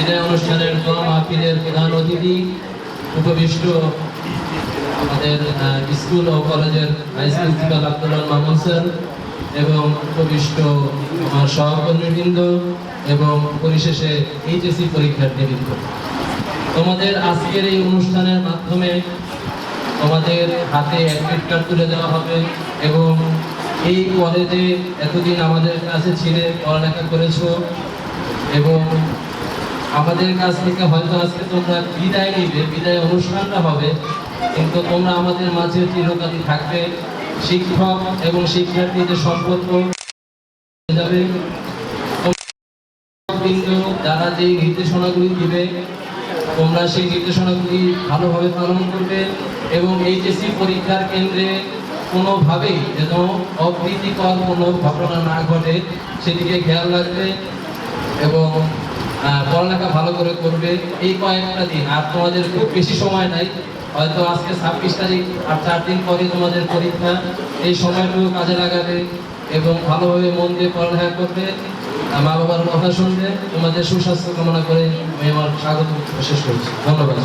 বিদায় অনুষ্ঠানের দোয়া মাহফিলের প্রধান অতিথি উপবিষ্ট আমাদের স্কুল ও কলেজের vice principal Abdul Mamun sir এবং উপবিষ্ট আমার সহকর্মীবৃন্দ এবং পরিশেষে এইচএসসি পরীক্ষার্থীবৃন্দ, তোমাদের আজকের এই অনুষ্ঠানের মাধ্যমে তোমাদের হাতে অ্যাডমিট কার্ড তুলে দেওয়া হবে এবং এই কলেজে এতদিন আমাদের কাছে ছিলে, পড়ালেখা করেছো এবং আমাদের কাছ থেকে হয়তো আজকে তোমরা বিদায় নিবে, বিদায় অনুষ্ঠানটা হবে, কিন্তু তোমরা আমাদের মাঝে চিরকালই থাকবে। শিক্ষক এবং শিক্ষার্থীদের সম্পর্ক যাবে, যারা যে নির্দেশনাগুলি দিবে তোমরা সেই নির্দেশনাগুলি ভালোভাবে পালন করবে এবং এইচএসসি পরীক্ষার কেন্দ্রে কোনোভাবেই যেন অপ্রীতিকর কোনো ঘটনা না ঘটে সেদিকে খেয়াল রাখবে এবং পড়ালেখা ভালো করে করবে। এই কয়েকটা দিন, আর তোমাদের খুব বেশি সময় নাই, হয়তো আজকে 26 তারিখ, আর 4 দিন পরে তোমাদের পরীক্ষা। এই সময়টুকু কাজে লাগাবে এবং ভালোভাবে মন দিয়ে পড়ালেখা করবে, মা বাবার কথা শুনবে। তোমাদের সুস্বাস্থ্য কামনা করে আমি আমার স্বাগত শেষ করছি। ধন্যবাদ।